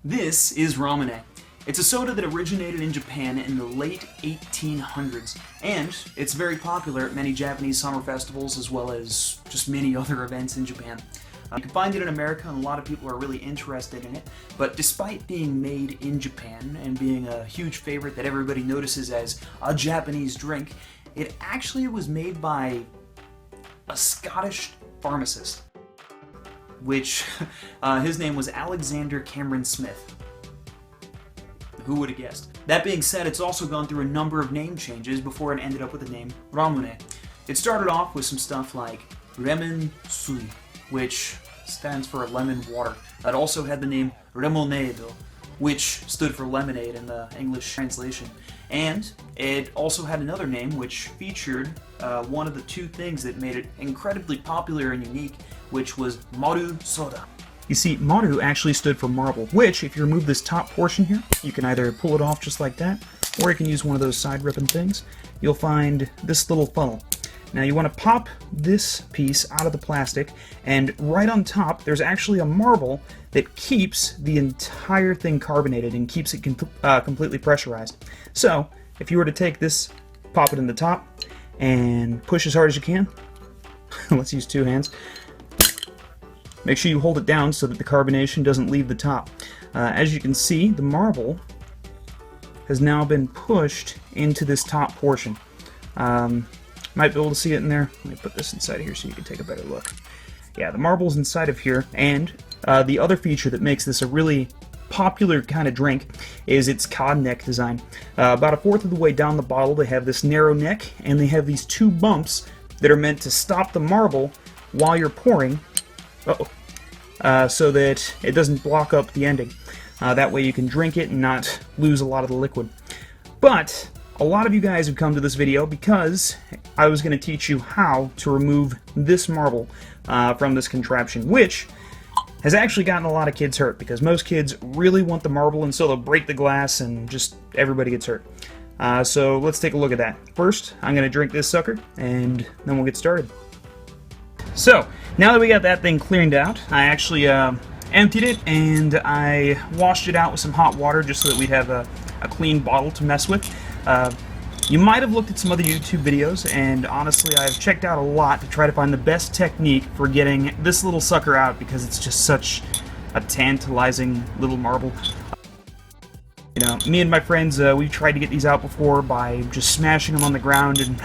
This is Ramune. It's a soda that originated in Japan in the late 1800s, and it's very popular at many Japanese summer festivals as well as just many other events in Japan. You can find it in America, and a lot of people are really interested in it, but despite being made in Japan and being a huge favorite that everybody notices as a Japanese drink, it actually was made by a Scottish pharmacist, which his name was Alexander Cameron Smith. Who would have guessed? That being said, it's also gone through a number of name changes before it ended up with the name Ramune. It started off with some stuff like Lemon Sui, which stands for lemon water. It also had the name Ramune, which stood for lemonade in the English translation. And it also had another name which featured one of the two things that made it incredibly popular and unique, which was Maru Soda. You see, Maru actually stood for marble, which, if you remove this top portion here, you can either pull it off just like that, or you can use one of those side ripping things. You'll find this little funnel. Now you want to pop this piece out of the plastic, and right on top there's actually a marble that keeps the entire thing carbonated and keeps it completely pressurized. So, if you were to take this, pop it in the top, and push as hard as you can, let's use two hands. Make sure you hold it down so that the carbonation doesn't leave the top. As you can see, the marble has now been pushed into this top portion. Might be able to see it in there. Let me put this inside here so you can take a better look. Yeah, the marble's inside of here, and the other feature that makes this a really popular kind of drink is its cod neck design. About a fourth of the way down the bottle, they have this narrow neck, and they have these two bumps that are meant to stop the marble while you're pouring. So that it doesn't block up the ending. That way you can drink it and not lose a lot of the liquid. But a lot of you guys have come to this video because I was going to teach you how to remove this marble from this contraption, which has actually gotten a lot of kids hurt because most kids really want the marble, and so they'll break the glass and just everybody gets hurt. So let's take a look at that. First, I'm going to drink this sucker and then we'll get started. So, now that we got that thing cleaned out, I actually emptied it and I washed it out with some hot water just so that we'd have a clean bottle to mess with. You might have looked at some other YouTube videos, and honestly I've checked out a lot to try to find the best technique for getting this little sucker out because it's just such a tantalizing little marble. You know, me and my friends, we've tried to get these out before by just smashing them on the ground, and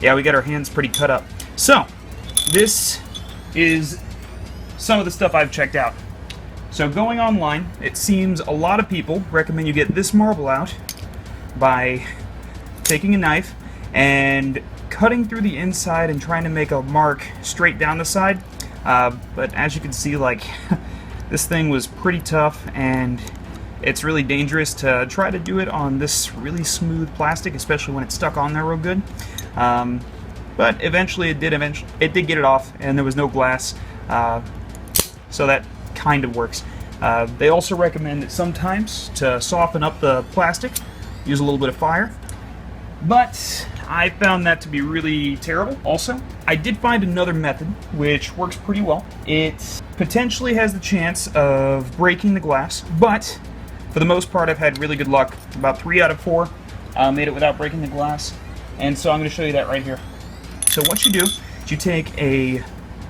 yeah, we got our hands pretty cut up. So, this is some of the stuff I've checked out. So going online, it seems a lot of people recommend you get this marble out by taking a knife and cutting through the inside and trying to make a mark straight down the side. But as you can see, like, this thing was pretty tough, and it's really dangerous to try to do it on this really smooth plastic, especially when it's stuck on there real good. But eventually it did get it off, and there was no glass, so that kind of works. They also recommend that sometimes to soften up the plastic, use a little bit of fire, but I found that to be really terrible. Also, I did find another method which works pretty well. It potentially has the chance of breaking the glass, but for the most part I've had really good luck. About 3 out of 4 made it without breaking the glass, and so I'm going to show you that right here. So what you do is you take a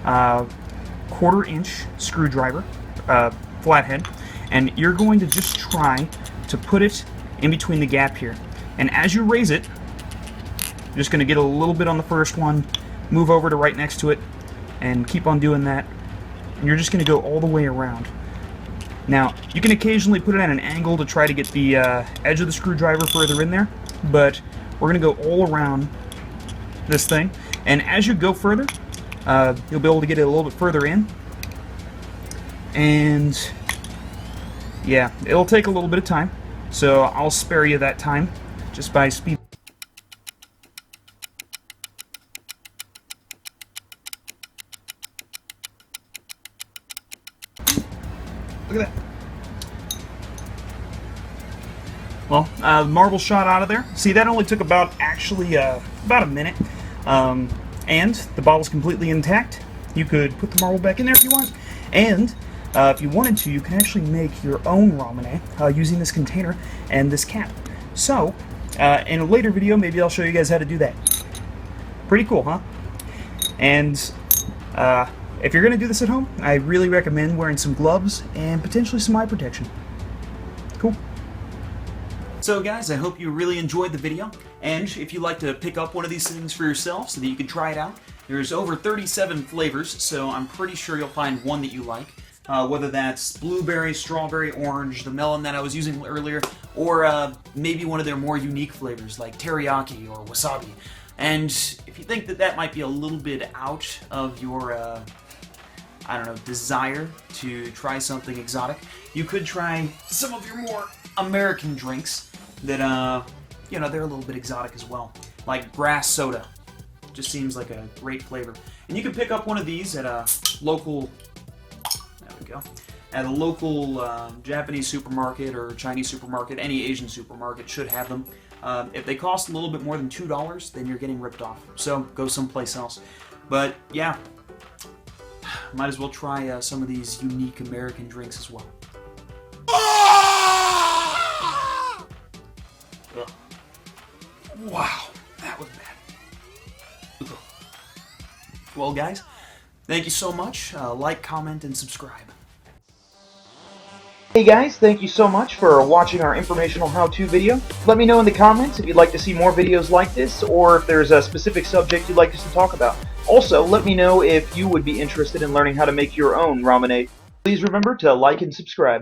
1/4 inch screwdriver, flathead, and you're going to just try to put it in between the gap here. And as you raise it, you're just going to get a little bit on the first one, move over to right next to it, and keep on doing that. And you're just going to go all the way around. Now, you can occasionally put it at an angle to try to get the edge of the screwdriver further in there, but we're going to go all around this thing. And as you go further, you'll be able to get it a little bit further in. And yeah, it'll take a little bit of time, so I'll spare you that time just by speed. Look at that. Well, the marble shot out of there. See, that only took about a minute. And the bottle's completely intact. You could put the marble back in there if you want. And If you wanted to, you can actually make your own Ramune using this container and this cap. So, in a later video, maybe I'll show you guys how to do that. Pretty cool, huh? And if you're going to do this at home, I really recommend wearing some gloves and potentially some eye protection. Cool. So guys, I hope you really enjoyed the video, and if you'd like to pick up one of these things for yourself so that you can try it out, there's over 37 flavors, so I'm pretty sure you'll find one that you like. Whether that's blueberry, strawberry, orange, the melon that I was using earlier, or maybe one of their more unique flavors like teriyaki or wasabi. And if you think that that might be a little bit out of your, I don't know, desire to try something exotic, you could try some of your more American drinks that, you know, they're a little bit exotic as well. Like grass soda. Just seems like a great flavor. And you can pick up one of these at a local, there we go, at a local Japanese supermarket or Chinese supermarket. Any Asian supermarket should have them. If they cost a little bit more than $2, then you're getting ripped off. So go someplace else. But yeah, might as well try some of these unique American drinks as well. Ugh. Wow, that was bad. Ugh. Well, guys, thank you so much. Like, comment, and subscribe. Hey guys, thank you so much for watching our informational how-to video. Let me know in the comments if you'd like to see more videos like this, or if there's a specific subject you'd like us to talk about. Also, let me know if you would be interested in learning how to make your own Ramune. Please remember to like and subscribe.